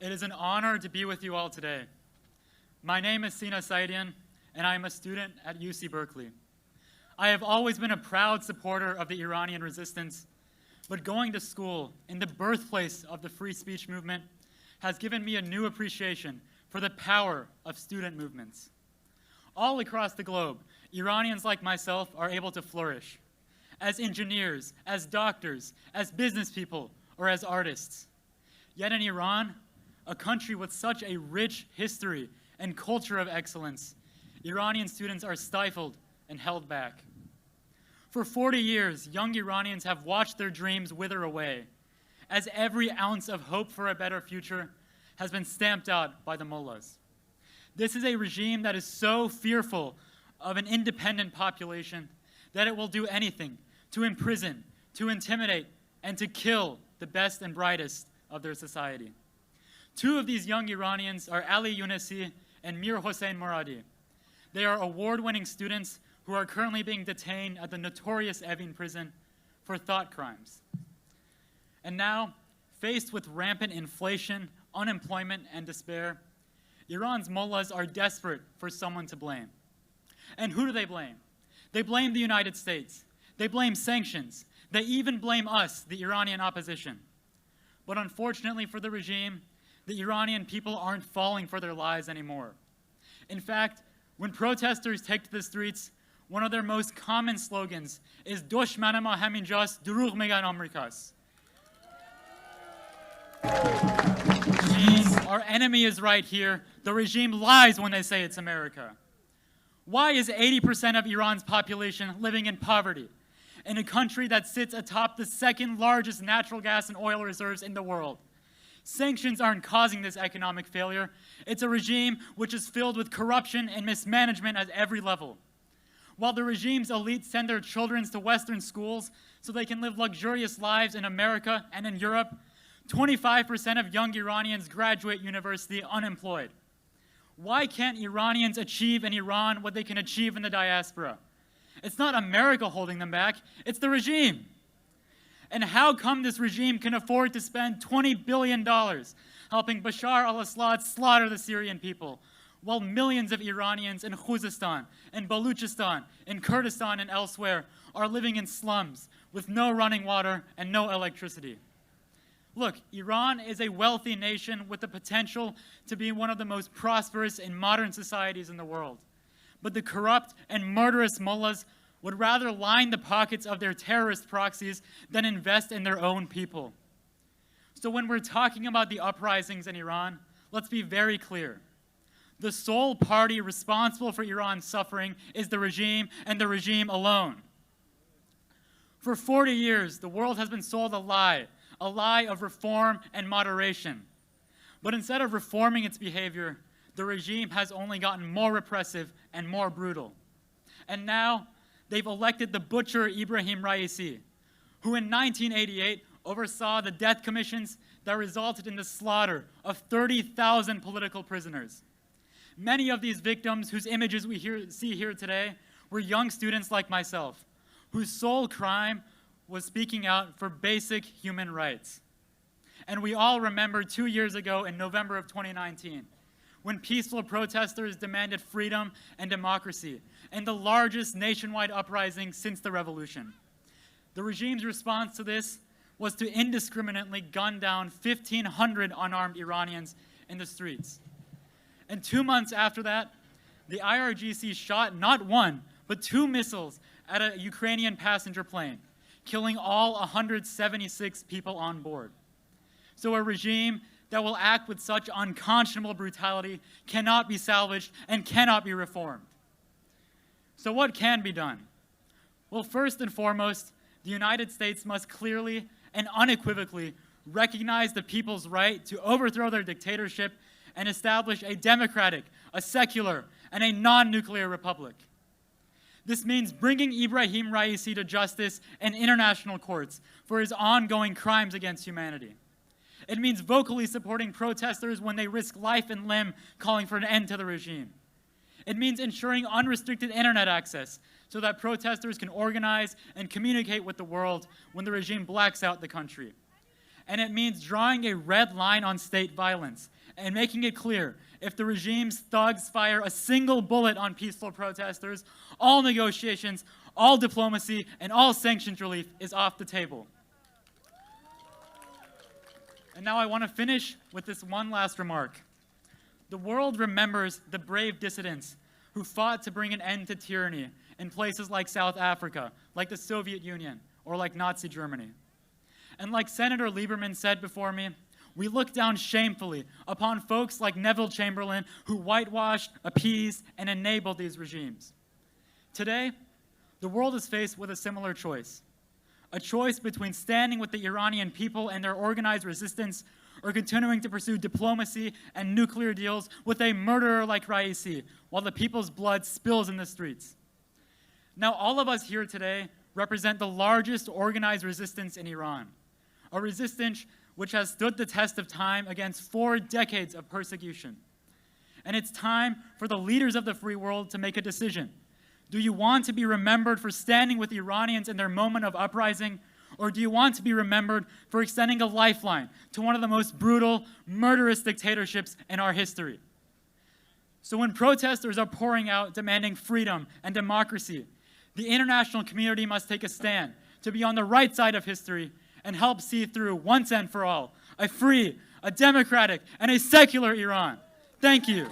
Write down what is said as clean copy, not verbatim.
It is an honor to be with you all today. My name is Seena Saiedian, and I am a student at UC Berkeley. I have always been a proud supporter of the Iranian resistance, but going to school in the birthplace of the free speech movement has given me a new appreciation for the power of student movements. All across the globe, Iranians like myself are able to flourish as engineers, as doctors, as business people, or as artists. Yet in Iran, a country with such a rich history and culture of excellence, Iranian students are stifled and held back. For 40 years, young Iranians have watched their dreams wither away, as every ounce of hope for a better future has been stamped out by the mullahs. This is a regime that is so fearful of an independent population that it will do anything to imprison, to intimidate, and to kill the best and brightest of their society. Two of these young Iranians are Ali Younesi and Mir Hossein Moradi. They are award-winning students who are currently being detained at the notorious Evin prison for thought crimes. And now, faced with rampant inflation, unemployment, and despair, Iran's mullahs are desperate for someone to blame. And who do they blame? They blame the United States. They blame sanctions. They even blame us, the Iranian opposition. But unfortunately for the regime, the Iranian people aren't falling for their lies anymore. In fact, when protesters take to the streets, one of their most common slogans is "Dushman ma haminjast, durugh megan Amrikas." Means our enemy is right here. The regime lies when they say it's America. Why is 80% of Iran's population living in poverty in a country that sits atop the second largest natural gas and oil reserves in the world? Sanctions aren't causing this economic failure. It's a regime which is filled with corruption and mismanagement at every level. While the regime's elites send their children to Western schools so they can live luxurious lives in America and in Europe, 25% of young Iranians graduate university unemployed. Why can't Iranians achieve in Iran what they can achieve in the diaspora? It's not America holding them back, it's the regime. And how come this regime can afford to spend $20 billion helping Bashar al-Assad slaughter the Syrian people, while millions of Iranians in Khuzestan, in Baluchistan, in Kurdistan, and elsewhere are living in slums with no running water and no electricity? Look, Iran is a wealthy nation with the potential to be one of the most prosperous and modern societies in the world. But the corrupt and murderous mullahs would rather line the pockets of their terrorist proxies than invest in their own people. So when we're talking about the uprisings in Iran, let's be very clear. The sole party responsible for Iran's suffering is the regime and the regime alone. For 40 years, the world has been sold a lie of reform and moderation. But instead of reforming its behavior, the regime has only gotten more repressive and more brutal. And now, they've elected the butcher Ibrahim Raisi, who in 1988 oversaw the death commissions that resulted in the slaughter of 30,000 political prisoners. Many of these victims, whose images we see here today, were young students like myself, whose sole crime was speaking out for basic human rights. And we all remember 2 years ago in November of 2019, when peaceful protesters demanded freedom and democracy in the largest nationwide uprising since the revolution. The regime's response to this was to indiscriminately gun down 1,500 unarmed Iranians in the streets. And 2 months after that, the IRGC shot not one, but 2 missiles at a Ukrainian passenger plane, killing all 176 people on board. So a regime that will act with such unconscionable brutality cannot be salvaged and cannot be reformed. So what can be done? Well, first and foremost, the United States must clearly and unequivocally recognize the people's right to overthrow their dictatorship and establish a democratic, a secular, and a non-nuclear republic. This means bringing Ibrahim Raisi to justice and international courts for his ongoing crimes against humanity. It means vocally supporting protesters when they risk life and limb calling for an end to the regime. It means ensuring unrestricted internet access so that protesters can organize and communicate with the world when the regime blacks out the country. and it means drawing a red line on state violence and making it clear if the regime's thugs fire a single bullet on peaceful protesters, all negotiations, all diplomacy, and all sanctions relief is off the table. And now I want to finish with this one last remark. The world remembers the brave dissidents who fought to bring an end to tyranny in places like South Africa, like the Soviet Union, or like Nazi Germany. And like Senator Lieberman said before me, we look down shamefully upon folks like Neville Chamberlain who whitewashed, appeased, and enabled these regimes. Today, the world is faced with a similar choice. A choice between standing with the Iranian people and their organized resistance or continuing to pursue diplomacy and nuclear deals with a murderer like Raisi while the people's blood spills in the streets. Now, all of us here today represent the largest organized resistance in Iran, a resistance which has stood the test of time against 4 decades of persecution. And it's time for the leaders of the free world to make a decision. Do you want to be remembered for standing with Iranians in their moment of uprising, or do you want to be remembered for extending a lifeline to one of the most brutal, murderous dictatorships in our history? So when protesters are pouring out demanding freedom and democracy, the international community must take a stand to be on the right side of history and help see through once and for all a free, a democratic, and a secular Iran. Thank you.